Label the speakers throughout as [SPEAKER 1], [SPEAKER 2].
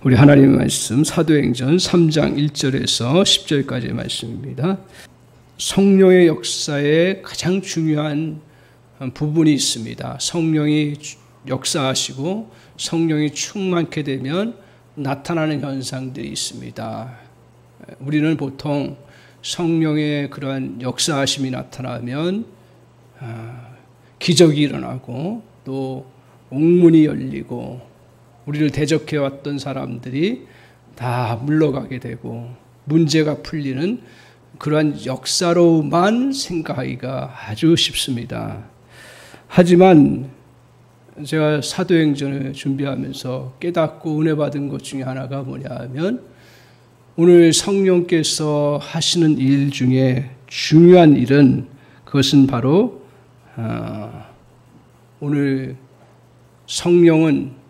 [SPEAKER 1] 우리 하나님의 말씀 사도행전 3장 1절에서 10절까지의 말씀입니다. 성령의 역사에 가장 중요한 부분이 있습니다. 성령이 역사하시고 성령이 충만케 되면 나타나는 현상들이 있습니다. 우리는 보통 성령의 그러한 역사하심이 나타나면 기적이 일어나고 또 옥문이 열리고 우리를 대적해왔던 사람들이 다 물러가게 되고 문제가 풀리는 그러한 역사로만 생각하기가 아주 쉽습니다. 하지만 제가 사도행전을 준비하면서 깨닫고 은혜 받은 것 중에 하나가 뭐냐 하면 오늘 성령께서 하시는 일 중에 중요한 일은 그것은 바로 오늘 성령은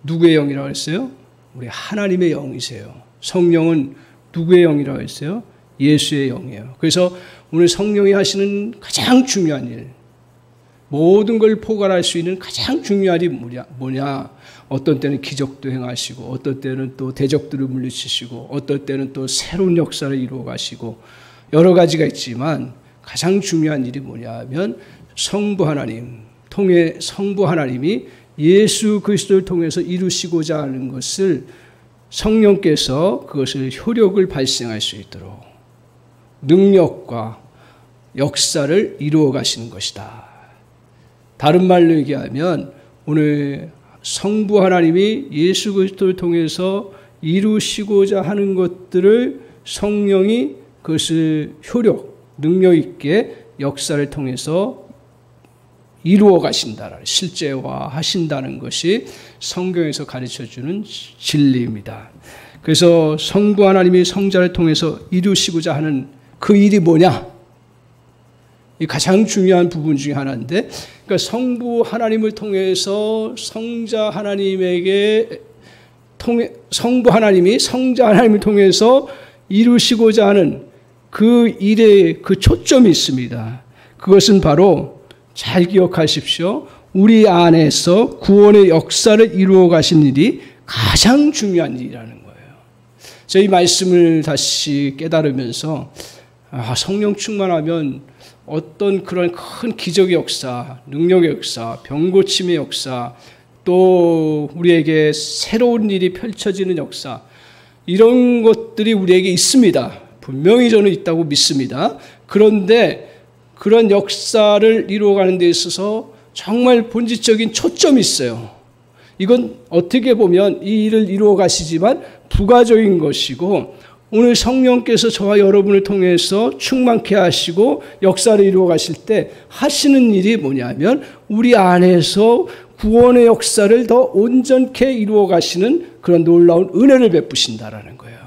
[SPEAKER 1] 누구의 영이라고 했어요? 우리 하나님의 영이세요. 성령은 누구의 영이라고 했어요? 예수의 영이에요. 그래서 오늘 성령이 하시는 가장 중요한 일, 모든 걸 포괄할 수 있는 가장 중요한 일이 뭐냐? 어떤 때는 기적도 행하시고, 어떤 때는 또 대적들을 물리치시고, 어떤 때는 또 새로운 역사를 이루어 가시고, 여러 가지가 있지만 가장 중요한 일이 뭐냐 하면 성부 하나님이 예수 그리스도를 통해서 이루시고자 하는 것을 성령께서 그것을 효력을 발생할 수 있도록 능력과 역사를 이루어 가시는 것이다. 다른 말로 얘기하면 오늘 성부 하나님이 예수 그리스도를 통해서 이루시고자 하는 것들을 성령이 그것을 능력 있게 역사를 통해서 이루어 가신다라는 실제화하신다는 것이 성경에서 가르쳐주는 진리입니다. 그래서 성부 하나님이 성자를 통해서 이루시고자 하는 그 일이 뭐냐? 이 가장 중요한 부분 중에 하나인데, 그러니까 성부 하나님을 통해서 성자 하나님에게 성부 하나님이 성자 하나님을 통해서 이루시고자 하는 그 일에 그 초점이 있습니다. 그것은 바로 잘 기억하십시오. 우리 안에서 구원의 역사를 이루어 가신 일이 가장 중요한 일이라는 거예요. 저희 말씀을 다시 깨달으면서 성령 충만하면 어떤 그런 큰 기적의 역사, 능력의 역사, 병고침의 역사, 또 우리에게 새로운 일이 펼쳐지는 역사, 이런 것들이 우리에게 있습니다. 분명히 저는 있다고 믿습니다. 그런데 그런 역사를 이루어가는 데 있어서 정말 본질적인 초점이 있어요. 이건 어떻게 보면 이 일을 이루어 가시지만 부가적인 것이고, 오늘 성령께서 저와 여러분을 통해서 충만케 하시고 역사를 이루어 가실 때 하시는 일이 뭐냐면 우리 안에서 구원의 역사를 더 온전케 이루어 가시는 그런 놀라운 은혜를 베푸신다라는 거예요.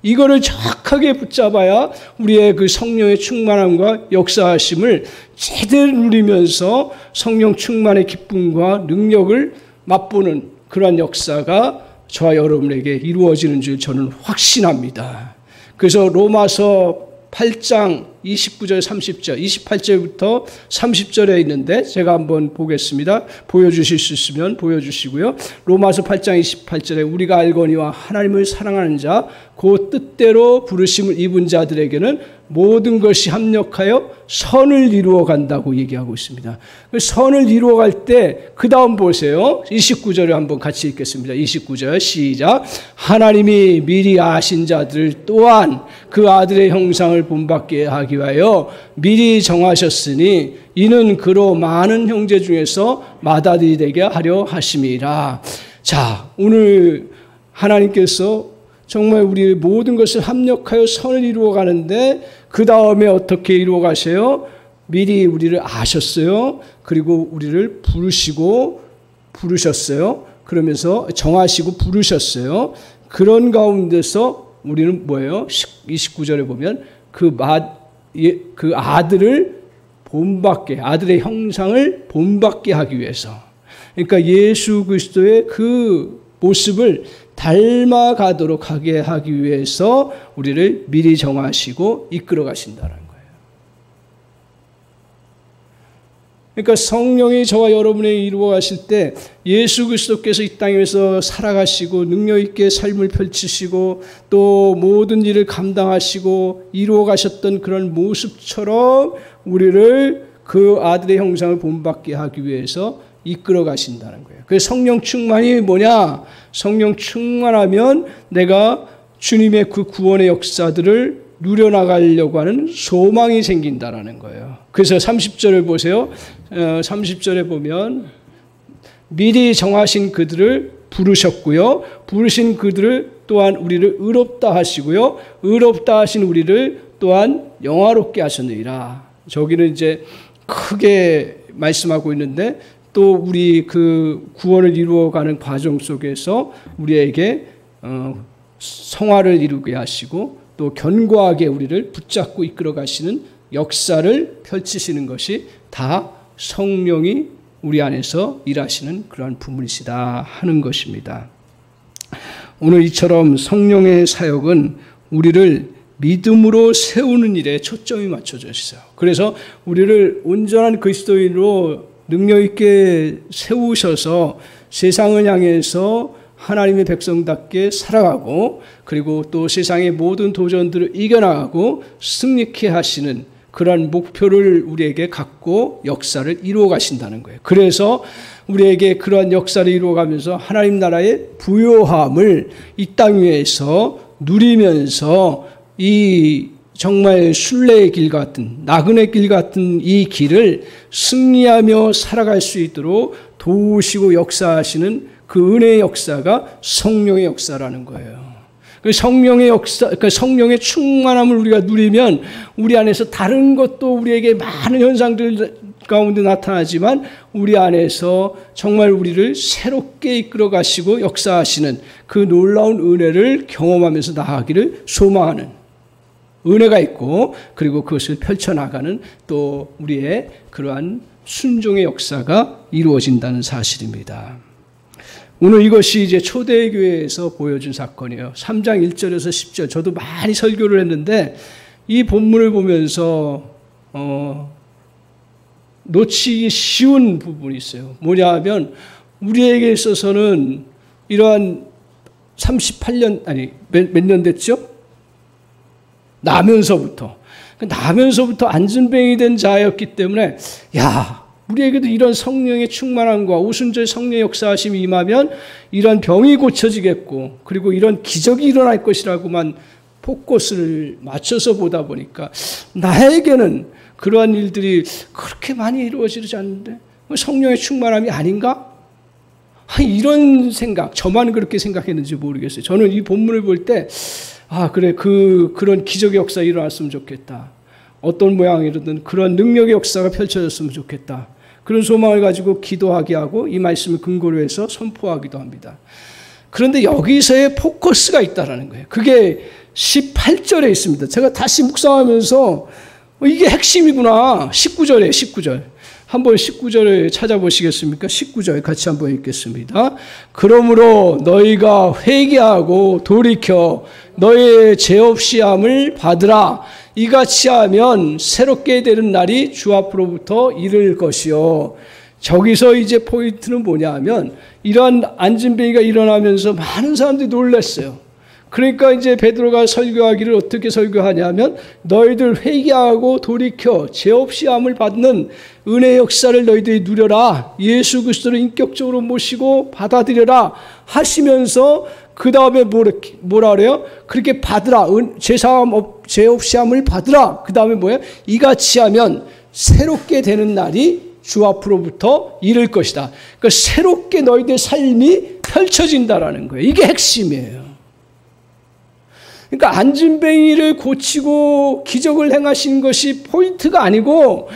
[SPEAKER 1] 이거를 정확하게 붙잡아야 우리의 그 성령의 충만함과 역사하심을 제대로 누리면서 성령 충만의 기쁨과 능력을 맛보는 그러한 역사가 저와 여러분에게 이루어지는 줄 저는 확신합니다. 그래서 로마서 8장 29절 30절 28절부터 30절에 있는데 제가 한번 보겠습니다. 보여주실 수 있으면 보여주시고요. 로마서 8장 28절에 우리가 알거니와 하나님을 사랑하는 자 그 뜻대로 부르심을 입은 자들에게는 모든 것이 합력하여 선을 이루어 간다고 얘기하고 있습니다. 선을 이루어 갈 때 그 다음 보세요. 29절을 한번 같이 읽겠습니다. 29절 시작. 하나님이 미리 아신 자들 또한 그 아들의 형상을 본받게 하기 위하여 미리 정하셨으니 이는 그로 많은 형제 중에서 맏아들이 되게 하려 하심이라. 자, 오늘 하나님께서 정말 우리의 모든 것을 합력하여 선을 이루어 가는데 그 다음에 어떻게 이루어 가세요? 미리 우리를 아셨어요. 그리고 우리를 부르셨어요. 그러면서 정하시고 부르셨어요. 그런 가운데서 우리는 뭐예요? 29절에 보면 그 아들을 본받게, 아들의 형상을 본받게 하기 위해서. 그러니까 예수 그리스도의 그 모습을 닮아가도록 하게 하기 위해서 우리를 미리 정하시고 이끌어 가신다는 거예요. 그러니까 성령이 저와 여러분에 이루어 가실 때 예수 그리스도께서 이 땅에서 살아가시고 능력 있게 삶을 펼치시고 또 모든 일을 감당하시고 이루어 가셨던 그런 모습처럼 우리를 그 아들의 형상을 본받게 하기 위해서 이끌어 가신다는 거예요. 그 성령 충만이 뭐냐? 성령 충만하면 내가 주님의 그 구원의 역사들을 누려나가려고 하는 소망이 생긴다라는 거예요. 그래서 30절을 보세요. 30절에 보면 미리 정하신 그들을 부르셨고요. 부르신 그들을 또한 우리를 의롭다 하시고요. 의롭다 하신 우리를 또한 영화롭게 하셨느니라. 저기는 이제 크게 말씀하고 있는데 또 우리 그 구원을 이루어가는 과정 속에서 우리에게 성화를 이루게 하시고 또 견고하게 우리를 붙잡고 이끌어 가시는 역사를 펼치시는 것이 다 성령이 우리 안에서 일하시는 그러한 부분이시다 하는 것입니다. 오늘 이처럼 성령의 사역은 우리를 믿음으로 세우는 일에 초점이 맞춰져 있어요. 그래서 우리를 온전한 그리스도인으로 능력 있게 세우셔서 세상을 향해서 하나님의 백성답게 살아가고 그리고 또 세상의 모든 도전들을 이겨나가고 승리케 하시는 그러한 목표를 우리에게 갖고 역사를 이루어 가신다는 거예요. 그래서 우리에게 그러한 역사를 이루어가면서 하나님 나라의 부요함을 이 땅 위에서 누리면서 이 정말 순례의 길 같은 나그네 길 같은 이 길을 승리하며 살아갈 수 있도록 도우시고 역사하시는 그 은혜의 역사가 성령의 역사라는 거예요. 성령의 역사, 그러니까 성령의 충만함을 우리가 누리면 우리 안에서 다른 것도 우리에게 많은 현상들 가운데 나타나지만 우리 안에서 정말 우리를 새롭게 이끌어 가시고 역사하시는 그 놀라운 은혜를 경험하면서 나아가기를 소망하는 은혜가 있고 그리고 그것을 펼쳐나가는 또 우리의 그러한 순종의 역사가 이루어진다는 사실입니다. 오늘 이것이 이제 초대교회에서 보여준 사건이에요. 3장 1절에서 10절. 저도 많이 설교를 했는데 이 본문을 보면서 놓치기 쉬운 부분이 있어요. 뭐냐 하면 우리에게 있어서는 이러한 38년 아니 몇 년 됐죠? 나면서부터 안진뱅이 된 자였기 때문에 우리에게도 이런 성령의 충만함과 오순절 성령의 역사하심이 임하면 이런 병이 고쳐지겠고 그리고 이런 기적이 일어날 것이라고만 포커스를 맞춰서 보다 보니까 나에게는 그러한 일들이 그렇게 많이 이루어지지 않는데 성령의 충만함이 아닌가? 이런 생각, 저만 그렇게 생각했는지 모르겠어요. 저는 이 본문을 볼 때 그래 그런 기적의 역사 일어났으면 좋겠다. 어떤 모양이든 그런 능력의 역사가 펼쳐졌으면 좋겠다. 그런 소망을 가지고 기도하게 하고 이 말씀을 근거로 해서 선포하기도 합니다. 그런데 여기서의 포커스가 있다라는 거예요. 그게 18절에 있습니다. 제가 다시 묵상하면서 이게 핵심이구나. 19절에 19절. 한번 19절을 찾아보시겠습니까? 19절 같이 한번 읽겠습니다. 그러므로 너희가 회개하고 돌이켜 너희의 죄 없이 함을 받으라. 이같이 하면 새롭게 되는 날이 주 앞으로부터 이를 것이요. 저기서 이제 포인트는 뭐냐 하면 이러한 안진뱅이가 일어나면서 많은 사람들이 놀랐어요. 그러니까 이제 베드로가 설교하기를 어떻게 설교하냐면 너희들 회개하고 돌이켜 죄 없이 함을 받는 은혜의 역사를 너희들이 누려라. 예수 그리스도를 인격적으로 모시고 받아들여라 하시면서 그 다음에 뭐라 그래요? 그렇게 받으라. 죄 없이 함을 받으라. 그 다음에 뭐예요? 이같이 하면 새롭게 되는 날이 주 앞으로부터 이를 것이다. 그러니까 새롭게 너희들의 삶이 펼쳐진다라는 거예요. 이게 핵심이에요. 그러니까 안진뱅이를 고치고 기적을 행하신 것이 포인트가 아니고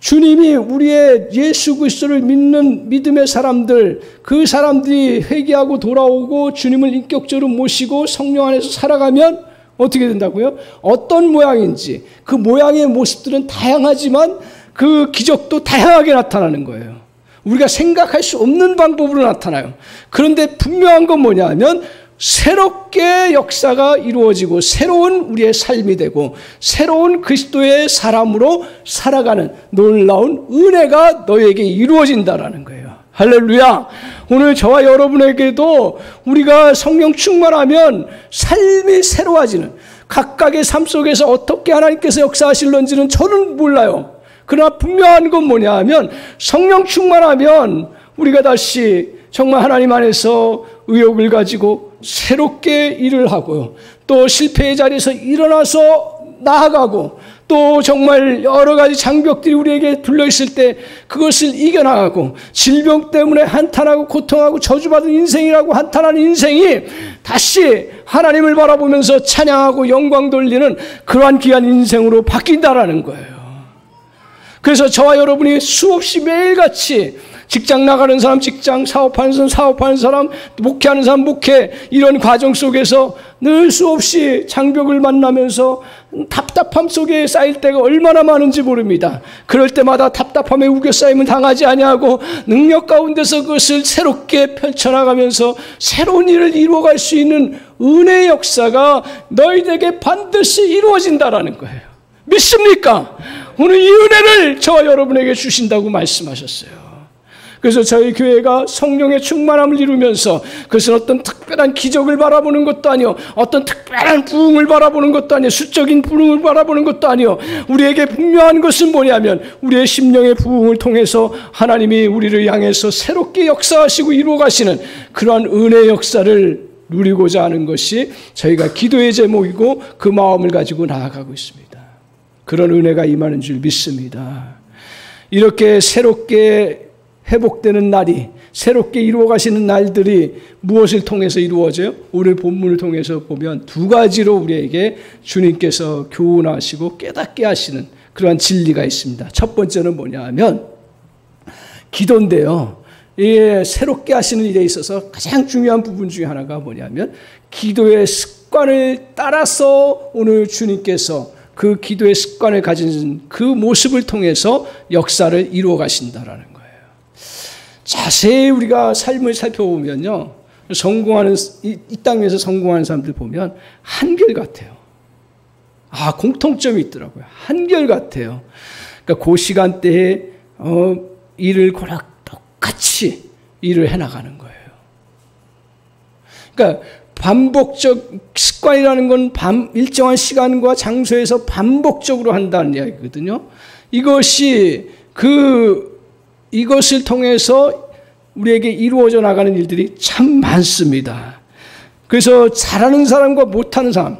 [SPEAKER 1] 주님이 우리의 예수 그리스도를 믿는 믿음의 사람들, 그 사람들이 회개하고 돌아오고 주님을 인격적으로 모시고 성령 안에서 살아가면 어떻게 된다고요? 어떤 모양인지 그 모양의 모습들은 다양하지만 그 기적도 다양하게 나타나는 거예요. 우리가 생각할 수 없는 방법으로 나타나요. 그런데 분명한 건 뭐냐 하면 새롭게 역사가 이루어지고 새로운 우리의 삶이 되고 새로운 그리스도의 사람으로 살아가는 놀라운 은혜가 너에게 이루어진다라는 거예요. 할렐루야. 오늘 저와 여러분에게도 우리가 성령 충만하면 삶이 새로워지는, 각각의 삶 속에서 어떻게 하나님께서 역사하실런지는 저는 몰라요. 그러나 분명한 건 뭐냐 하면 성령 충만하면 우리가 다시 정말 하나님 안에서 의욕을 가지고 새롭게 일을 하고요. 또 실패의 자리에서 일어나서 나아가고, 또 정말 여러 가지 장벽들이 우리에게 둘러있을 때 그것을 이겨나가고, 질병 때문에 한탄하고 고통하고 저주받은 인생이라고 한탄하는 인생이 다시 하나님을 바라보면서 찬양하고 영광 돌리는 그러한 귀한 인생으로 바뀐다라는 거예요. 그래서 저와 여러분이 수없이 매일같이 직장 나가는 사람 직장, 사업하는 사람 사업하는 사람, 목회하는 사람 목회, 이런 과정 속에서 늘 수없이 장벽을 만나면서 답답함 속에 쌓일 때가 얼마나 많은지 모릅니다. 그럴 때마다 답답함에 우겨싸임은 당하지 아니하고 능력 가운데서 그것을 새롭게 펼쳐나가면서 새로운 일을 이루어갈 수 있는 은혜의 역사가 너희에게 반드시 이루어진다라는 거예요. 믿습니까? 오늘 이 은혜를 저와 여러분에게 주신다고 말씀하셨어요. 그래서 저희 교회가 성령의 충만함을 이루면서 그것은 어떤 특별한 기적을 바라보는 것도 아니요, 어떤 특별한 부흥을 바라보는 것도 아니요, 수적인 부흥을 바라보는 것도 아니요, 우리에게 분명한 것은 뭐냐면 우리의 심령의 부흥을 통해서 하나님이 우리를 향해서 새롭게 역사하시고 이루어가시는 그러한 은혜의 역사를 누리고자 하는 것이 저희가 기도의 제목이고 그 마음을 가지고 나아가고 있습니다. 그런 은혜가 임하는 줄 믿습니다. 이렇게 새롭게 회복되는 날이, 새롭게 이루어가시는 날들이 무엇을 통해서 이루어져요? 오늘 본문을 통해서 보면 두 가지로 우리에게 주님께서 교훈하시고 깨닫게 하시는 그러한 진리가 있습니다. 첫 번째는 뭐냐 하면 기도인데요. 이 새롭게 하시는 일에 있어서 가장 중요한 부분 중에 하나가 뭐냐면 기도의 습관을 따라서 오늘 주님께서 그 기도의 습관을 가진 그 모습을 통해서 역사를 이루어 가신다라는 거예요. 자세히 우리가 삶을 살펴보면요, 성공하는 이 땅에서 성공하는 사람들 보면 한결같아요. 공통점이 있더라고요. 한결같아요. 그러니까 그 시간대에 일을 똑같이 일을 해나가는 거예요. 그러니까 반복적 습관이라는 건 일정한 시간과 장소에서 반복적으로 한다는 이야기거든요. 이것을 통해서 우리에게 이루어져 나가는 일들이 참 많습니다. 그래서 잘하는 사람과 못하는 사람,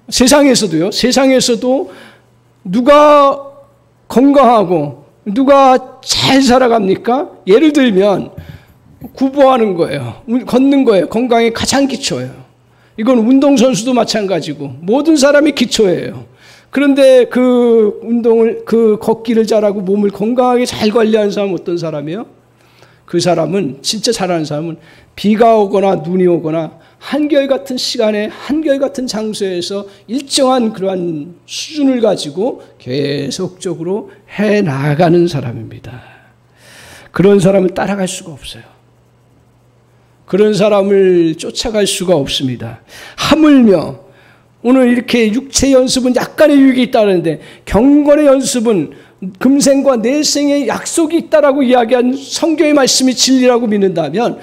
[SPEAKER 1] 세상에서도 누가 건강하고 누가 잘 살아갑니까? 예를 들면 구보하는 거예요. 걷는 거예요. 건강이 가장 기초예요. 이건 운동선수도 마찬가지고 모든 사람이 기초예요. 그런데 그 걷기를 잘하고 몸을 건강하게 잘 관리하는 사람은 어떤 사람이에요? 그 사람은, 진짜 잘하는 사람은 비가 오거나 눈이 오거나 한결같은 시간에 한결같은 장소에서 일정한 그러한 수준을 가지고 계속적으로 해나가는 사람입니다. 그런 사람을 따라갈 수가 없어요. 그런 사람을 쫓아갈 수가 없습니다. 하물며 오늘 이렇게 육체 연습은 약간의 유익이 있다는데 경건의 연습은 금생과 내생의 약속이 있다라고 이야기한 성경의 말씀이 진리라고 믿는다면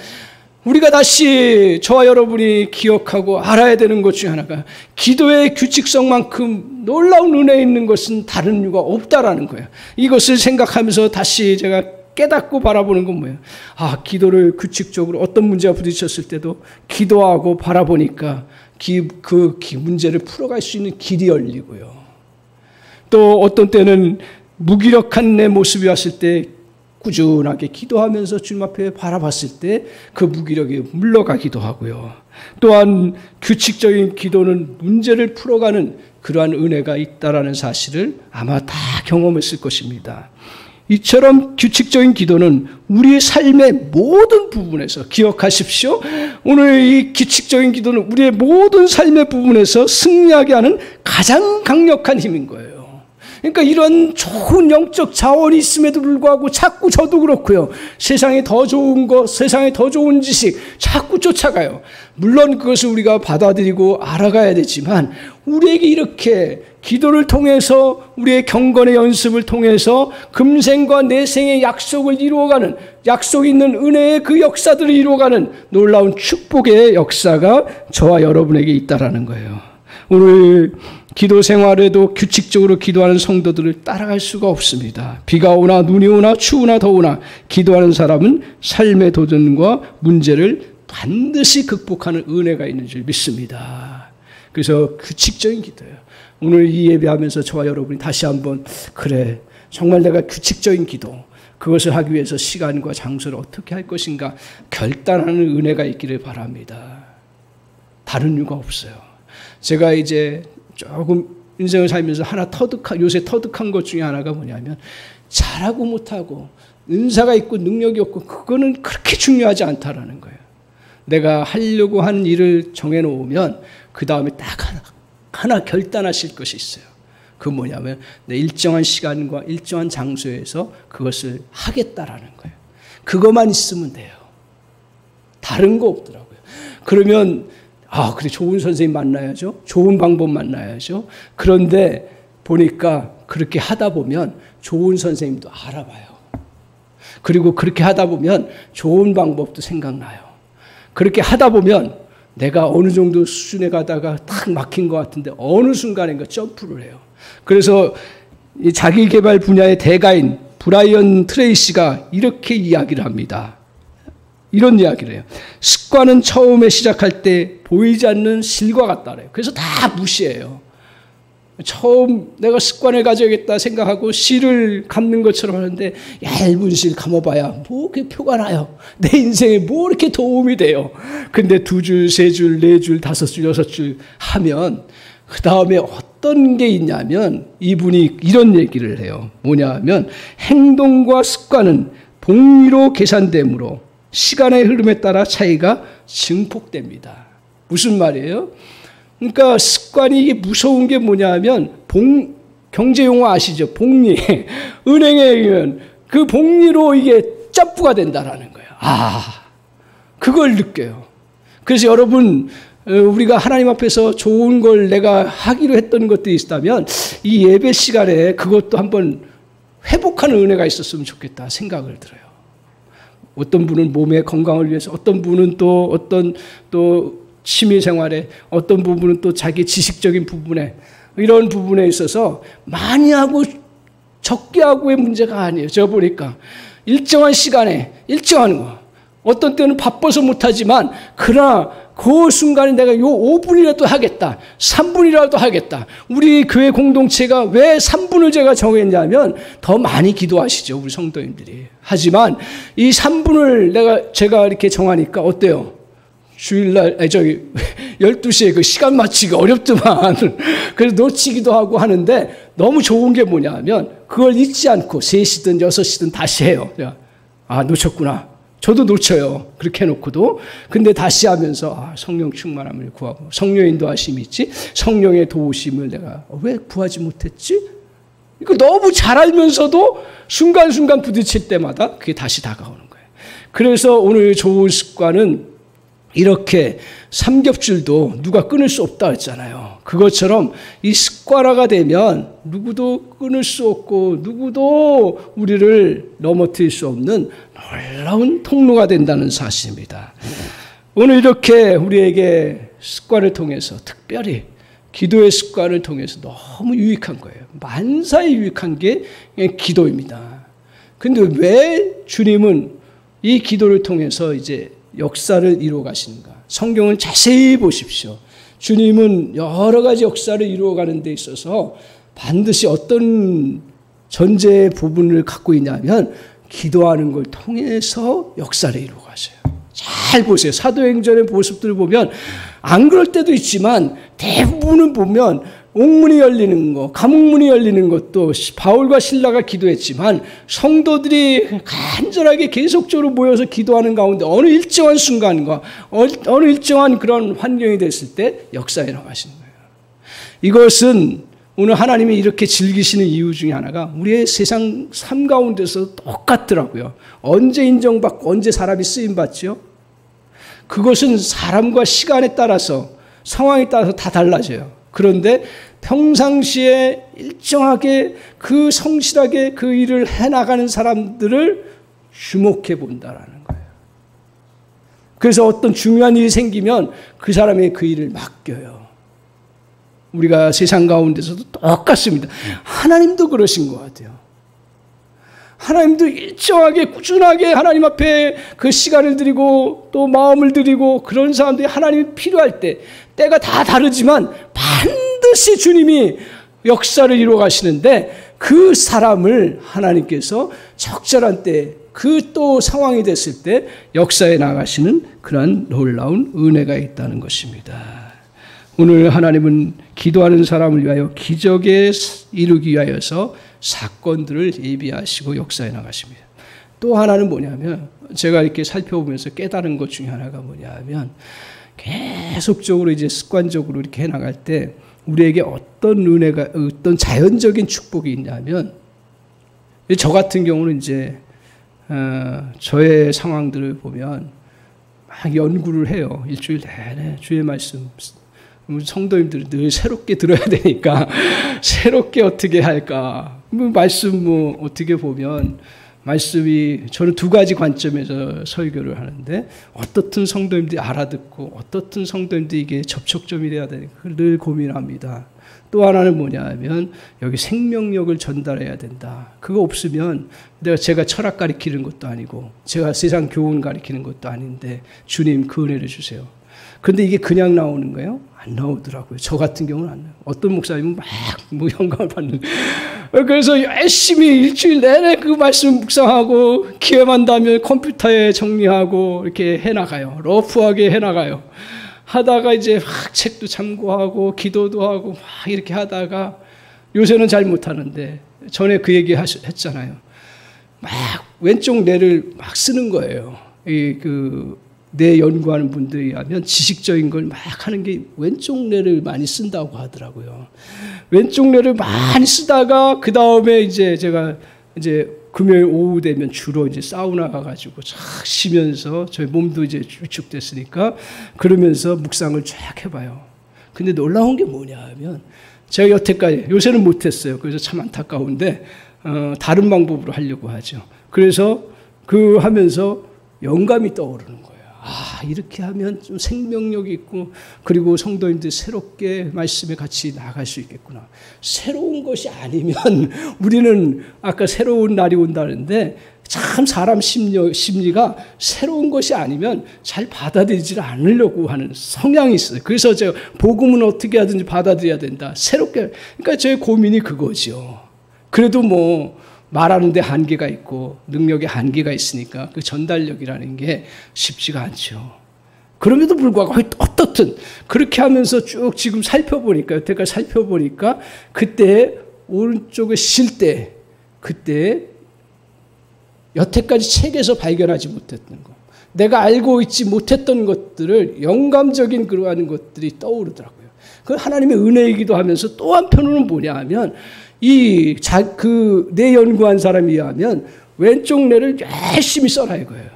[SPEAKER 1] 우리가 다시 저와 여러분이 기억하고 알아야 되는 것 중에 하나가 기도의 규칙성만큼 놀라운 은혜 있는 것은 다른 이유가 없다라는 거예요. 이것을 생각하면서 다시 제가 깨닫고 바라보는 건 뭐예요? 기도를 규칙적으로 어떤 문제가 부딪혔을 때도 기도하고 바라보니까 그 문제를 풀어갈 수 있는 길이 열리고요. 또 어떤 때는 무기력한 내 모습이 왔을 때 꾸준하게 기도하면서 주님 앞에 바라봤을 때 그 무기력이 물러가기도 하고요. 또한 규칙적인 기도는 문제를 풀어가는 그러한 은혜가 있다라는 사실을 아마 다 경험했을 것입니다. 이처럼 규칙적인 기도는 우리의 삶의 모든 부분에서, 기억하십시오. 오늘 이 규칙적인 기도는 우리의 모든 삶의 부분에서 승리하게 하는 가장 강력한 힘인 거예요. 그러니까 이런 좋은 영적 자원이 있음에도 불구하고 자꾸 저도 그렇고요. 세상에 더 좋은 것, 세상에 더 좋은 지식 자꾸 쫓아가요. 물론 그것을 우리가 받아들이고 알아가야 되지만 우리에게 이렇게 기도를 통해서 우리의 경건의 연습을 통해서 금생과 내생의 약속을 이루어가는 약속 있는 은혜의 그 역사들을 이루어가는 놀라운 축복의 역사가 저와 여러분에게 있다라는 거예요. 오늘 기도 생활에도 규칙적으로 기도하는 성도들을 따라갈 수가 없습니다. 비가 오나 눈이 오나 추우나 더우나 기도하는 사람은 삶의 도전과 문제를 반드시 극복하는 은혜가 있는 줄 믿습니다. 그래서 규칙적인 기도예요. 오늘 이 예배하면서 저와 여러분이 다시 한번 그래 정말 내가 규칙적인 기도 그것을 하기 위해서 시간과 장소를 어떻게 할 것인가 결단하는 은혜가 있기를 바랍니다. 다른 이유가 없어요. 제가 이제 조금 인생을 살면서 요새 터득한 것 중에 하나가 뭐냐면 잘하고 못하고 은사가 있고 능력이 없고 그거는 그렇게 중요하지 않다라는 거예요. 내가 하려고 하는 일을 정해놓으면 그 다음에 딱 하나 결단하실 것이 있어요. 그 뭐냐면 내 일정한 시간과 일정한 장소에서 그것을 하겠다라는 거예요. 그것만 있으면 돼요. 다른 거 없더라고요. 그러면 그래 좋은 선생님 만나야죠. 좋은 방법 만나야죠. 그런데 보니까 그렇게 하다 보면 좋은 선생님도 알아봐요. 그리고 그렇게 하다 보면 좋은 방법도 생각나요. 그렇게 하다 보면 내가 어느 정도 수준에 가다가 딱 막힌 것 같은데 어느 순간인가 점프를 해요. 그래서 이 자기개발 분야의 대가인 브라이언 트레이시가 이렇게 이야기를 합니다. 이런 이야기를 해요. 습관은 처음에 시작할 때 보이지 않는 실과 같다래요. 그래서 다 무시해요. 처음 내가 습관을 가져야겠다 생각하고 실을 감는 것처럼 하는데 얇은 실 감아봐야 뭐 그게 표가 나요. 내 인생에 뭐 이렇게 도움이 돼요. 근데 2줄, 3줄, 4줄, 5줄, 6줄 하면 그 다음에 어떤 게 있냐면 이분이 이런 얘기를 해요. 뭐냐면 행동과 습관은 복리로 계산되므로 시간의 흐름에 따라 차이가 증폭됩니다. 무슨 말이에요? 그러니까 습관이 이게 무서운 게 뭐냐면 경제용어 아시죠? 복리. 은행에 의하면 그 복리로 이게 점프가 된다라는 거예요. 그걸 느껴요. 그래서 여러분 우리가 하나님 앞에서 좋은 걸 내가 하기로 했던 것들이 있다면 이 예배 시간에 그것도 한번 회복하는 은혜가 있었으면 좋겠다 생각을 들어요. 어떤 분은 몸의 건강을 위해서, 어떤 분은 또 취미 생활에, 어떤 부분은 또 자기 지식적인 부분에, 이런 부분에 있어서 많이 하고 적게 하고의 문제가 아니에요. 저 보니까 일정한 시간에 일정한 거, 어떤 때는 바빠서 못하지만 그러나 그 순간에 내가 요 5분이라도 하겠다, 3분이라도 하겠다. 우리 교회 공동체가 왜 3분을 제가 정했냐면 더 많이 기도하시죠, 우리 성도님들이. 하지만 이 3분을 제가 이렇게 정하니까 어때요? 주일날 12시에 그 시간 맞추기가 어렵더만. 그래서 놓치기도 하고 하는데 너무 좋은 게 뭐냐면 그걸 잊지 않고 3시든 6시든 다시 해요. 놓쳤구나. 저도 놓쳐요. 그렇게 해놓고도. 근데 다시 하면서 성령 충만함을 구하고 성령 인도하심이 있지, 성령의 도우심을 내가 왜 구하지 못했지? 이거 너무 잘 알면서도 순간순간 부딪힐 때마다 그게 다시 다가오는 거예요. 그래서 오늘 좋은 습관은 이렇게 삼겹줄도 누가 끊을 수 없다 했잖아요. 그것처럼 이 습관화가 되면 누구도 끊을 수 없고 누구도 우리를 넘어뜨릴 수 없는 놀라운 통로가 된다는 사실입니다. 오늘 이렇게 우리에게 습관을 통해서, 특별히 기도의 습관을 통해서 너무 유익한 거예요. 만사에 유익한 게 기도입니다. 근데 왜 주님은 이 기도를 통해서 이제 역사를 이루어 가시는가? 성경을 자세히 보십시오. 주님은 여러 가지 역사를 이루어가는 데 있어서 반드시 어떤 전제 부분을 갖고 있냐면 기도하는 걸 통해서 역사를 이루어 가셔요. 잘 보세요. 사도행전의 모습들을 보면 안 그럴 때도 있지만 대부분은 보면 옥문이 열리는 것, 감옥문이 열리는 것도 바울과 실라가 기도했지만 성도들이 간절하게 계속적으로 모여서 기도하는 가운데 어느 일정한 순간과 어느 일정한 그런 환경이 됐을 때 역사에 나가시는 거예요. 이것은 오늘 하나님이 이렇게 즐기시는 이유 중에 하나가 우리의 세상 삶 가운데서 똑같더라고요. 언제 인정받고 언제 사람이 쓰임받죠? 그것은 사람과 시간에 따라서 상황에 따라서 다 달라져요. 그런데 평상시에 일정하게 그 성실하게 그 일을 해나가는 사람들을 주목해 본다라는 거예요. 그래서 어떤 중요한 일이 생기면 그 사람의 그 일을 맡겨요. 우리가 세상 가운데서도 똑같습니다. 하나님도 그러신 것 같아요. 하나님도 일정하게 꾸준하게 하나님 앞에 그 시간을 드리고 또 마음을 드리고 그런 사람들이 하나님이 필요할 때 때가 다 다르지만 반드시 주님이 역사를 이루어 가시는데 그 사람을 하나님께서 적절한 때 그 또 상황이 됐을 때 역사에 나가시는 그러한 놀라운 은혜가 있다는 것입니다. 오늘 하나님은 기도하는 사람을 위하여 기적에 이루기 위하여서 사건들을 예비하시고 역사에 나가십니다. 또 하나는 뭐냐면 제가 이렇게 살펴보면서 깨달은 것 중에 하나가 뭐냐면 계속적으로 이제 습관적으로 이렇게 해나갈 때 우리에게 어떤 은혜가 어떤 자연적인 축복이 있냐면 저 같은 경우는 이제 저의 상황들을 보면 막 연구를 해요. 일주일 내내 주의 말씀 성도님들은 늘 새롭게 들어야 되니까 새롭게 어떻게 할까? 말씀 어떻게 보면 말씀이 저는 두 가지 관점에서 설교를 하는데 어떻든 성도님들이 알아듣고 어떻든 성도님들이 이게 접촉점이 돼야 되니까 늘 고민합니다. 또 하나는 뭐냐면 여기 생명력을 전달해야 된다. 그거 없으면 제가 철학 가르치는 것도 아니고 제가 세상 교훈 가르치는 것도 아닌데 주님 그 은혜를 주세요. 근데 이게 그냥 나오는 거예요? 안 나오더라고요. 저 같은 경우는 안 나와요. 어떤 목사님은 막 영감을 받는. 그래서 열심히 일주일 내내 그 말씀 묵상하고 기회만 나면 컴퓨터에 정리하고 이렇게 해나가요. 러프하게 해나가요. 하다가 이제 막 책도 참고하고 기도도 하고 막 이렇게 하다가 요새는 잘 못하는데 전에 그 얘기 했잖아요. 막 왼쪽 뇌를 막 쓰는 거예요. 뇌 연구하는 분들에 의하면 지식적인 걸 막 하는 게 왼쪽 뇌를 많이 쓴다고 하더라고요. 왼쪽 뇌를 많이 쓰다가 그 다음에 이제 제가 이제 금요일 오후 되면 주로 이제 사우나 가가지고 쫙 쉬면서 저희 몸도 이제 위축됐으니까 그러면서 묵상을 쫙 해봐요. 근데 놀라운 게 뭐냐 하면 제가 여태까지 요새는 못했어요. 그래서 참 안타까운데 다른 방법으로 하려고 하죠. 그래서 그 하면서 영감이 떠오르는 거예요. 아, 이렇게 하면 좀 생명력이 있고 그리고 성도님들 새롭게 말씀에 같이 나갈 수 있겠구나. 새로운 것이 아니면 우리는 아까 새로운 날이 온다는데 참 사람 심리가 새로운 것이 아니면 잘 받아들이지 않으려고 하는 성향이 있어요. 그래서 제가 복음은 어떻게 하든지 받아들여야 된다. 새롭게. 그러니까 제 고민이 그거죠. 그래도 말하는 데 한계가 있고 능력에 한계가 있으니까 그 전달력이라는 게 쉽지가 않죠. 그럼에도 불구하고 어떻든 그렇게 하면서 쭉 지금 살펴보니까 여태까지 살펴보니까 그때 오른쪽에 쉴 때 그때 여태까지 책에서 발견하지 못했던 것 내가 알고 있지 못했던 것들을 영감적인 그러한 것들이 떠오르더라고요. 그 하나님의 은혜이기도 하면서 또 한편으로는 뭐냐 하면 내 연구한 사람에 의하면 왼쪽 뇌를 열심히 써라 이거예요.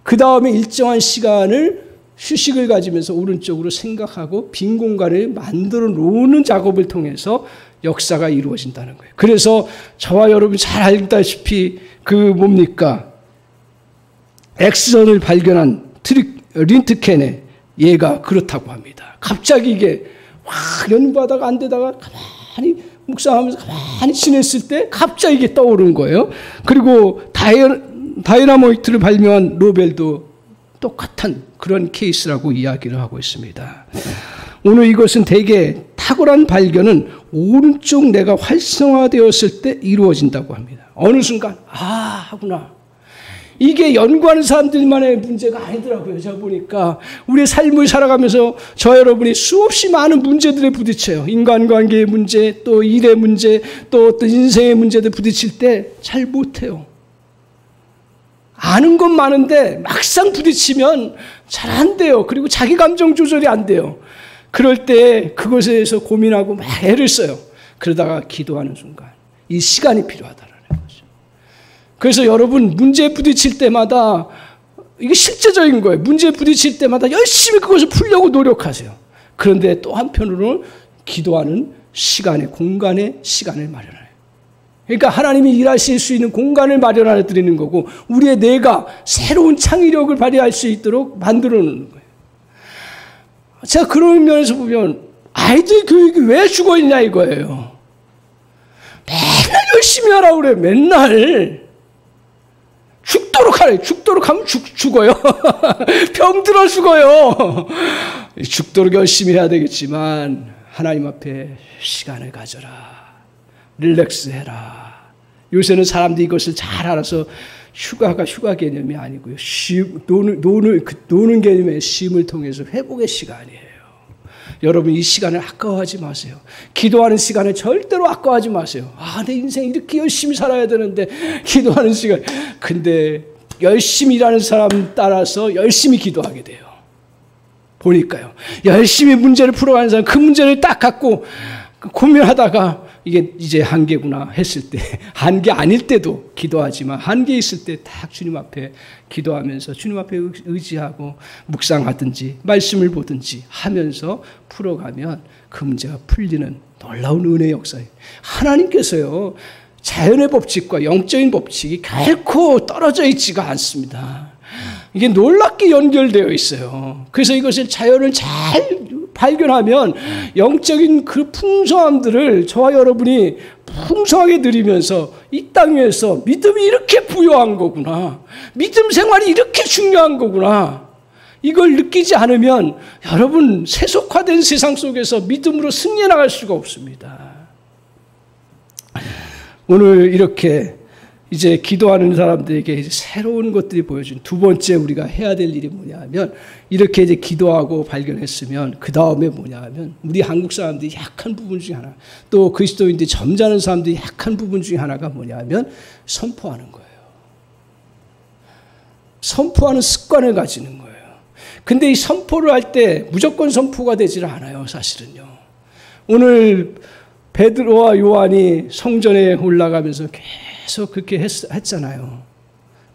[SPEAKER 1] 그 다음에 일정한 시간을 휴식을 가지면서 오른쪽으로 생각하고 빈 공간을 만들어 놓는 작업을 통해서 역사가 이루어진다는 거예요. 그래서 저와 여러분이 잘 알다시피 뭡니까? X선을 발견한 린트켄의 얘가 그렇다고 합니다. 갑자기 이게 확 연구하다가 안 되다가 가만히 묵상하면서 가만히 지냈을 때 갑자기 이게 떠오른 거예요. 그리고 다이나모이트를 발명한 노벨도 똑같은 그런 케이스라고 이야기를 하고 있습니다. 오늘 이것은 대개 탁월한 발견은 오른쪽 뇌가 활성화되었을 때 이루어진다고 합니다. 어느 순간 하구나. 이게 연구하는 사람들만의 문제가 아니더라고요. 제가 보니까 우리의 삶을 살아가면서 저 여러분이 수없이 많은 문제들에 부딪혀요. 인간관계의 문제, 또 일의 문제, 또 어떤 인생의 문제들 부딪힐 때 잘 못해요. 아는 건 많은데 막상 부딪히면 잘 안 돼요. 그리고 자기 감정 조절이 안 돼요. 그럴 때 그것에 대해서 고민하고 막 애를 써요. 그러다가 기도하는 순간 이 시간이 필요하다라는 거죠. 그래서 여러분 문제에 부딪힐 때마다 이게 실제적인 거예요. 문제에 부딪힐 때마다 열심히 그것을 풀려고 노력하세요. 그런데 또 한편으로는 기도하는 시간에 공간에 시간을 마련해요. 그러니까 하나님이 일하실 수 있는 공간을 마련해 드리는 거고 우리의 뇌가 새로운 창의력을 발휘할 수 있도록 만들어 놓는 거예요. 제가 그런 면에서 보면 아이들 교육이 왜 죽어 있냐 이거예요. 맨날 열심히 하라고 그래요. 맨날. 죽도록 하래. 죽도록 하면 죽어요. 병들어 죽어요. 죽도록 열심히 해야 되겠지만 하나님 앞에 시간을 가져라. 릴렉스 해라. 요새는 사람들이 이것을 잘 알아서 휴가가 휴가 개념이 아니고요. 노는 개념의 쉼을 통해서 회복의 시간이에요. 여러분 이 시간을 아까워하지 마세요. 기도하는 시간을 절대로 아까워하지 마세요. 내 인생 이렇게 열심히 살아야 되는데 기도하는 시간. 근데 열심히 일하는 사람 따라서 열심히 기도하게 돼요. 보니까요. 열심히 문제를 풀어가는 사람 그 문제를 딱 갖고 고민하다가 이게 이제 한계구나 했을 때 한계 아닐 때도 기도하지만 한계 있을 때 딱 주님 앞에 기도하면서 주님 앞에 의지하고 묵상하든지 말씀을 보든지 하면서 풀어가면 그 문제가 풀리는 놀라운 은혜의 역사예요. 하나님께서요 자연의 법칙과 영적인 법칙이 결코 떨어져 있지가 않습니다. 이게 놀랍게 연결되어 있어요. 그래서 이것을 자연을 잘 발견하면 영적인 그 풍성함들을 저와 여러분이 풍성하게 누리면서 이 땅 위에서 믿음이 이렇게 부여한 거구나. 믿음 생활이 이렇게 중요한 거구나. 이걸 느끼지 않으면 여러분 세속화된 세상 속에서 믿음으로 승리해 나갈 수가 없습니다. 오늘 이렇게 이제 기도하는 사람들에게 이제 새로운 것들이 보여준 두 번째 우리가 해야 될 일이 뭐냐 하면 이렇게 이제 기도하고 발견했으면 그 다음에 뭐냐 하면 우리 한국 사람들이 약한 부분 중에 하나 또 그리스도인들이 점잖은 사람들이 약한 부분 중에 하나가 뭐냐 하면 선포하는 거예요. 선포하는 습관을 가지는 거예요. 근데 이 선포를 할 때 무조건 선포가 되질 않아요, 사실은요. 오늘 베드로와 요한이 성전에 올라가면서 계속 그렇게 했잖아요.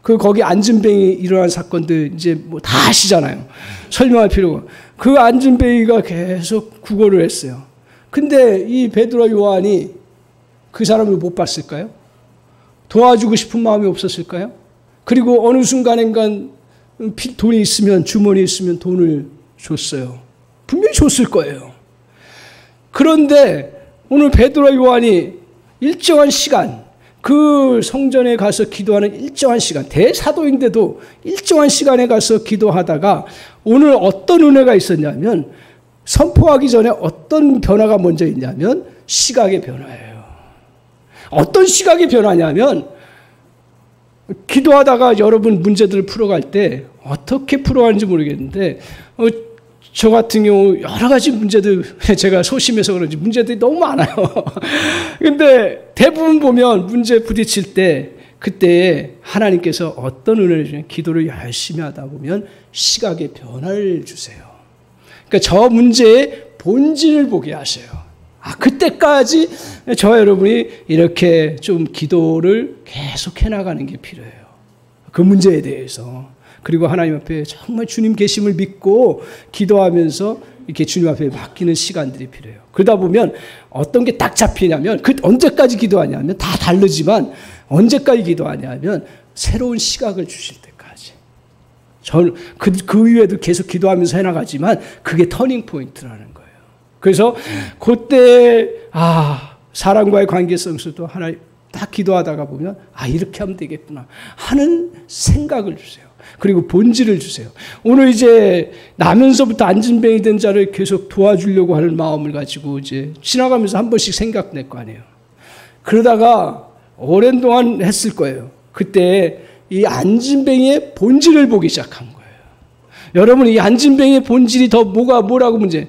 [SPEAKER 1] 거기 안진뱅이 일어난 사건들 이제 뭐 다 아시잖아요. 설명할 필요가. 그 안진뱅이가 계속 구걸을 했어요. 근데 이 베드로와 요한이 그 사람을 못 봤을까요? 도와주고 싶은 마음이 없었을까요? 그리고 어느 순간인간 돈이 있으면 주머니에 있으면 돈을 줬어요. 분명히 줬을 거예요. 그런데 오늘 베드로와 요한이 일정한 시간 그 성전에 가서 기도하는 일정한 시간 대사도인데도 일정한 시간에 가서 기도하다가 오늘 어떤 은혜가 있었냐면 선포하기 전에 어떤 변화가 먼저 있냐면 시각의 변화예요. 어떤 시각의 변화냐면 기도하다가 여러분 문제들을 풀어갈 때 어떻게 풀어가는지 모르겠는데 저 같은 경우 여러 가지 문제들 제가 소심해서 그런지 문제들이 너무 많아요. 근데 대부분 보면 문제 부딪힐 때 그때 하나님께서 어떤 은혜를 주냐 기도를 열심히 하다 보면 시각의 변화를 주세요. 그러니까 저 문제의 본질을 보게 하세요. 그때까지 저와 여러분이 이렇게 좀 기도를 계속 해나가는 게 필요해요. 그 문제에 대해서. 그리고 하나님 앞에 정말 주님 계심을 믿고 기도하면서 이렇게 주님 앞에 맡기는 시간들이 필요해요. 그러다 보면 어떤 게 딱 잡히냐면 언제까지 기도하냐면 다 다르지만 언제까지 기도하냐면 새로운 시각을 주실 때까지. 저는 그 이후에도 계속 기도하면서 해나가지만 그게 터닝 포인트라는 거예요. 그래서 그때 사람과의 관계성에서도 하나님 딱 기도하다가 보면 이렇게 하면 되겠구나 하는 생각을 주세요. 그리고 본질을 주세요. 오늘 이제 나면서부터 안진뱅이 된 자를 계속 도와주려고 하는 마음을 가지고 이제 지나가면서 한 번씩 생각낼 거 아니에요. 그러다가 오랜 동안 했을 거예요. 그때 이 안진뱅이의 본질을 보기 시작한 거예요. 여러분 이 안진뱅이의 본질이 더 뭐라고 문제?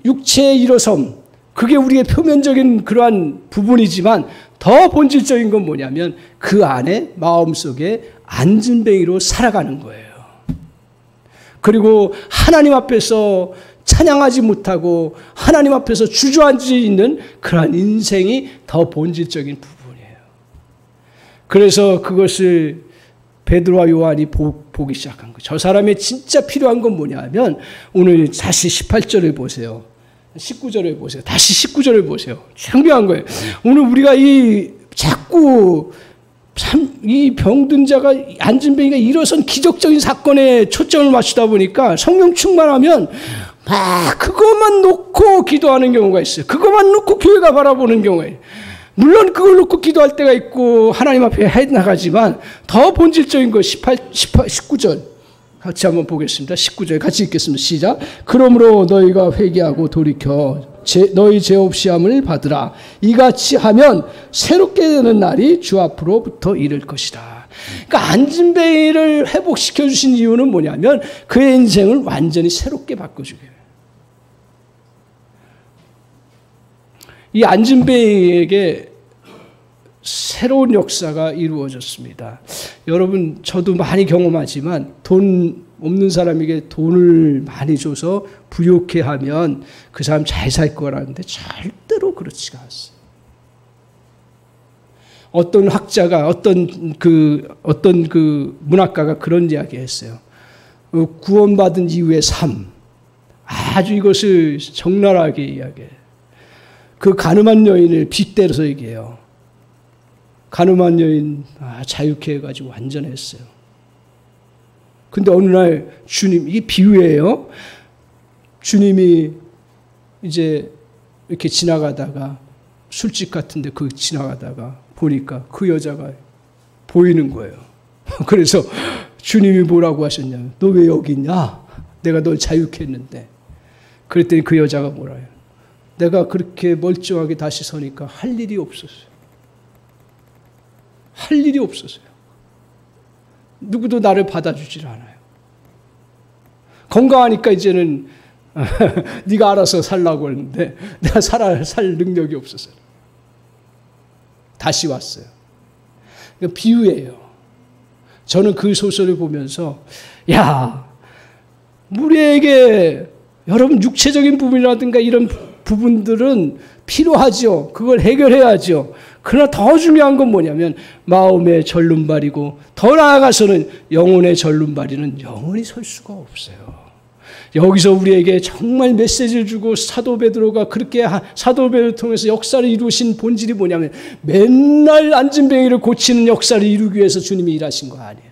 [SPEAKER 1] 육체의 일어섬. 그게 우리의 표면적인 그러한 부분이지만 더 본질적인 건 뭐냐면 그 안에 마음속에 안진뱅이로 살아가는 거예요. 그리고 하나님 앞에서 찬양하지 못하고 하나님 앞에서 주저앉아 있는 그러한 인생이 더 본질적인 부분이에요. 그래서 그것을 베드로와 요한이 보기 시작한 거예요. 저 사람의 진짜 필요한 건 뭐냐 하면 오늘 다시 18절을 보세요. 19절을 보세요. 다시 19절을 보세요. 중요한 거예요. 오늘 우리가 자꾸 이 병든 자가 안진뱅이가 일어선 기적적인 사건에 초점을 맞추다 보니까 성령 충만하면 막 그것만 놓고 기도하는 경우가 있어요. 그것만 놓고 교회가 바라보는 경우에 물론 그걸 놓고 기도할 때가 있고 하나님 앞에 해나가지만 더 본질적인 거 19절 같이 한번 보겠습니다. 19절 같이 읽겠습니다. 시작. 그러므로 너희가 회개하고 돌이켜 너희 죄 없이 함을 받으라. 이같이 하면 새롭게 되는 날이 주 앞으로부터 이를 것이다. 그러니까 안진뱅이를 회복시켜 주신 이유는 뭐냐면 그의 인생을 완전히 새롭게 바꿔주게. 이 안진뱅이에게 새로운 역사가 이루어졌습니다. 여러분, 저도 많이 경험하지만 돈 없는 사람에게 돈을 많이 줘서 부욕해 하면 그 사람 잘 살 거라는데 절대로 그렇지가 않습니다. 어떤 학자가 어떤 문학가가 그런 이야기 했어요. 구원받은 이후의 삶. 아주 이것을 적나라하게 이야기해요. 그 가늠한 여인을 빗대서 얘기해요. 가늠한 여인 자유케 해가지고 완전했어요. 근데 어느 날 주님, 이게 비유예요. 주님이 이제 이렇게 지나가다가 술집 같은데 그 지나가다가 보니까 그 여자가 보이는 거예요. 그래서 주님이 뭐라고 하셨냐면 너 왜 여기 있냐? 내가 널 자유케 했는데. 그랬더니 그 여자가 뭐라 해요? 내가 그렇게 멀쩡하게 다시 서니까 할 일이 없었어요. 할 일이 없었어요. 누구도 나를 받아주질 않아요. 건강하니까 이제는 네가 알아서 살라고 했는데 내가 살 능력이 없었어요. 다시 왔어요. 비유예요. 저는 그 소설을 보면서 우리에게 여러분 육체적인 부분이라든가 이런 부분들은 필요하죠. 그걸 해결해야죠. 그러나 더 중요한 건 뭐냐면 마음의 절름발이고 더 나아가서는 영혼의 절름발이는 영원히 설 수가 없어요. 여기서 우리에게 정말 메시지를 주고 사도 베드로가 그렇게 사도 베드로를 통해서 역사를 이루신 본질이 뭐냐면 맨날 안진뱅이를 고치는 역사를 이루기 위해서 주님이 일하신 거 아니에요.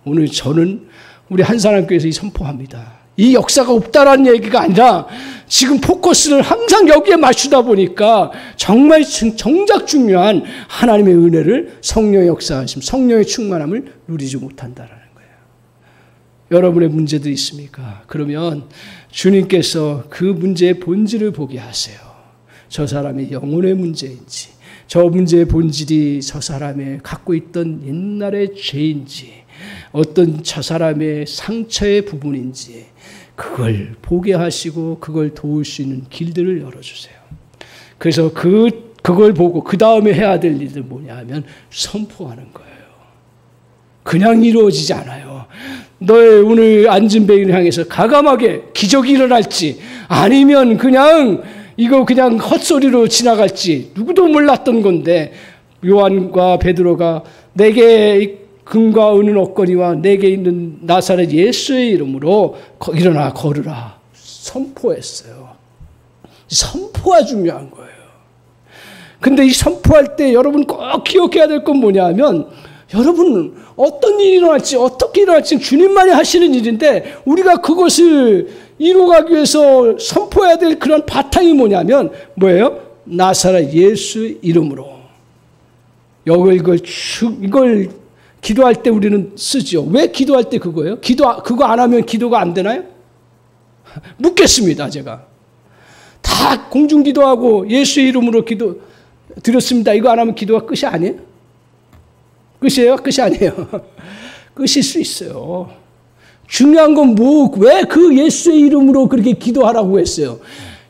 [SPEAKER 1] 오늘 저는 우리 한사람교회에서 선포합니다. 이 역사가 없다라는 얘기가 아니라 지금 포커스를 항상 여기에 맞추다 보니까 정말 정작 중요한 하나님의 은혜를 성령의 역사하심, 성령의 충만함을 누리지 못한다라는 거예요. 여러분의 문제도 있습니까? 그러면 주님께서 그 문제의 본질을 보게 하세요. 저 사람의 영혼의 문제인지, 저 문제의 본질이 저 사람의 갖고 있던 옛날의 죄인지, 어떤 저 사람의 상처의 부분인지 그걸 보게 하시고 그걸 도울 수 있는 길들을 열어주세요. 그래서 그걸 보고 그 다음에 해야 될 일은 뭐냐 하면 선포하는 거예요. 그냥 이루어지지 않아요. 너의 오늘 안진뱅이를 향해서 가감하게 기적이 일어날지 아니면 이거 그냥 헛소리로 지나갈지 누구도 몰랐던 건데 요한과 베드로가 내게 금과 은은 없거니와 내게 있는 나사렛 예수의 이름으로 일어나 걸으라 선포했어요. 선포가 중요한 거예요. 근데 이 선포할 때 여러분 꼭 기억해야 될 건 뭐냐 하면 여러분 어떤 일이 일어날지 어떻게 일어날지 주님만이 하시는 일인데 우리가 그것을 이루어가기 위해서 선포해야 될 그런 바탕이 뭐냐면 뭐예요? 나사렛 예수 이름으로. 이걸 기도할 때 우리는 쓰죠. 왜 기도할 때 그거예요? 그거 안 하면 기도가 안 되나요? 묻겠습니다, 제가. 다 공중기도하고 예수의 이름으로 기도 드렸습니다. 이거 안 하면 기도가 끝이 아니에요? 끝이에요? 끝이 아니에요. 끝일 수 있어요. 중요한 건 왜 그 예수의 이름으로 그렇게 기도하라고 했어요?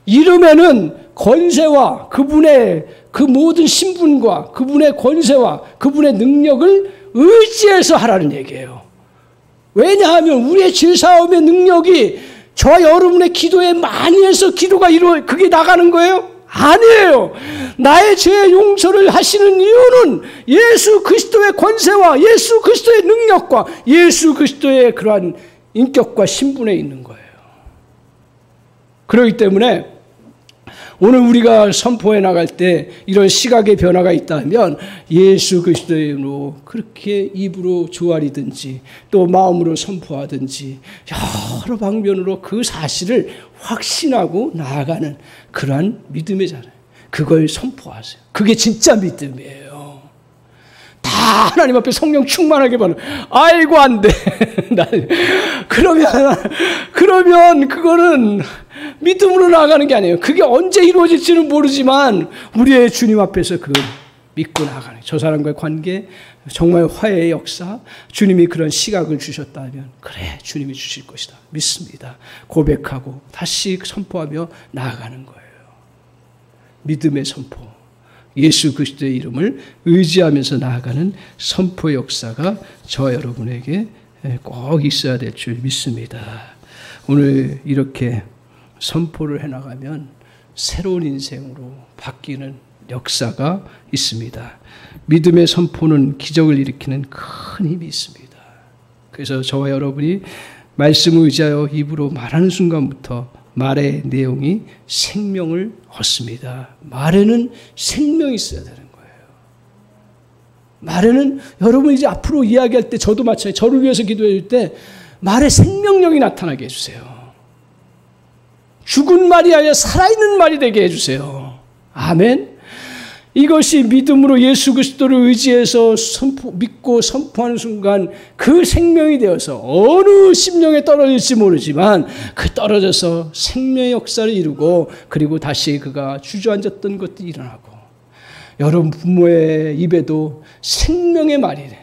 [SPEAKER 1] 이름에는 권세와 그분의 그 모든 신분과 그분의 권세와 그분의 능력을 의지해서 하라는 얘기예요. 왜냐하면 우리의 죄사함의 능력이 저와 여러분의 기도에 많이 해서 기도가 그게 나가는 거예요? 아니에요. 나의 죄 용서를 하시는 이유는 예수 그리스도의 권세와 예수 그리스도의 능력과 예수 그리스도의 그러한 인격과 신분에 있는 거예요. 그렇기 때문에 오늘 우리가 선포해 나갈 때 이런 시각의 변화가 있다면 예수 그리스도의 이름으로 그렇게 입으로 조아리든지 또 마음으로 선포하든지 여러 방면으로 그 사실을 확신하고 나아가는 그러한 믿음의 자세. 그걸 선포하세요. 그게 진짜 믿음이에요. 다 하나님 앞에 성령 충만하게 받는. 아이고 안 돼. 그러면 그거는 믿음으로 나아가는 게 아니에요. 그게 언제 이루어질지는 모르지만 우리의 주님 앞에서 그걸 믿고 나아가는. 저 사람과의 관계, 정말 화해의 역사, 주님이 그런 시각을 주셨다면 그래 주님이 주실 것이다. 믿습니다. 고백하고 다시 선포하며 나아가는 거예요. 믿음의 선포. 예수 그리스도의 이름을 의지하면서 나아가는 선포의 역사가 저와 여러분에게 꼭 있어야 될 줄 믿습니다. 오늘 이렇게 선포를 해나가면 새로운 인생으로 바뀌는 역사가 있습니다. 믿음의 선포는 기적을 일으키는 큰 힘이 있습니다. 그래서 저와 여러분이 말씀을 의지하여 입으로 말하는 순간부터 말의 내용이 생명을 얻습니다. 말에는 생명이 있어야 되는 거예요. 말에는 여러분 이제 앞으로 이야기할 때 저도 마찬가지예요. 저를 위해서 기도해 줄 때 말에 생명력이 나타나게 해주세요. 죽은 말이 아니라 살아있는 말이 되게 해주세요. 아멘. 이것이 믿음으로 예수 그리스도를 의지해서 믿고 선포하는 순간 그 생명이 되어서 어느 심령에 떨어질지 모르지만 그 떨어져서 생명의 역사를 이루고 그리고 다시 그가 주저앉았던 것도 일어나고 여러분 부모의 입에도 생명의 말이래.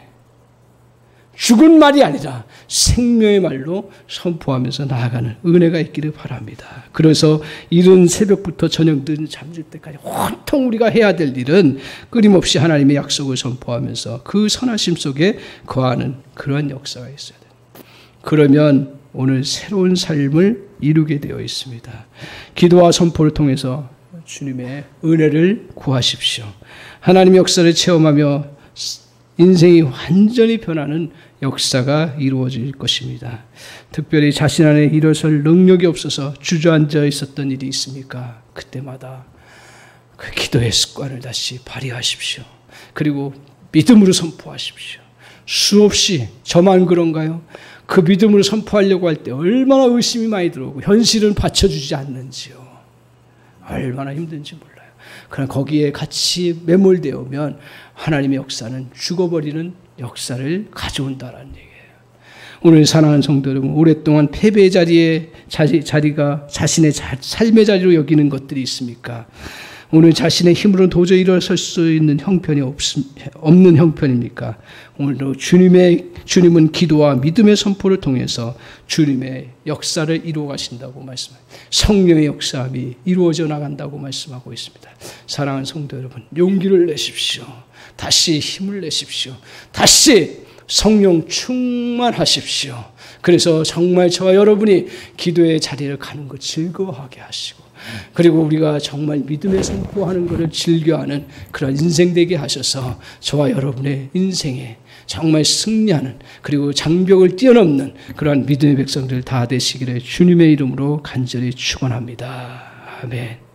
[SPEAKER 1] 죽은 말이 아니라 생명의 말로 선포하면서 나아가는 은혜가 있기를 바랍니다. 그래서 이른 새벽부터 저녁 늦은 잠들 때까지 온통 우리가 해야 될 일은 끊임없이 하나님의 약속을 선포하면서 그 선하심 속에 거하는 그러한 역사가 있어야 됩니다. 그러면 오늘 새로운 삶을 이루게 되어 있습니다. 기도와 선포를 통해서 주님의 은혜를 구하십시오. 하나님의 역사를 체험하며 인생이 완전히 변하는 역사가 이루어질 것입니다. 특별히 자신 안에 일어설 능력이 없어서 주저앉아 있었던 일이 있습니까? 그때마다 그 기도의 습관을 다시 발휘하십시오. 그리고 믿음으로 선포하십시오. 수없이 저만 그런가요? 그 믿음으로 선포하려고 할 때 얼마나 의심이 많이 들어오고 현실은 받쳐주지 않는지요. 얼마나 힘든지 몰라요. 그러나 거기에 같이 매몰되어 오면 하나님의 역사는 죽어버리는 역사를 가져온다라는 얘기예요. 오늘 사랑하는 성도 여러분, 오랫동안 패배의 자리가 자신의 삶의 자리로 여기는 것들이 있습니까? 오늘 자신의 힘으로는 도저히 일어설 수 있는 형편이 없는 형편입니까? 오늘도 주님은 기도와 믿음의 선포를 통해서 주님의 역사를 이루어 가신다고 말씀합니다. 성령의 역사함이 이루어져 나간다고 말씀하고 있습니다. 사랑하는 성도 여러분, 용기를 내십시오. 다시 힘을 내십시오. 다시 성령 충만하십시오. 그래서 정말 저와 여러분이 기도의 자리를 가는 것 즐거워하게 하시고 그리고 우리가 정말 믿음의 선포하는 것을 즐겨하는 그런 인생 되게 하셔서 저와 여러분의 인생에 정말 승리하는 그리고 장벽을 뛰어넘는 그러한 믿음의 백성들 다 되시기를 주님의 이름으로 간절히 축원합니다. 아멘.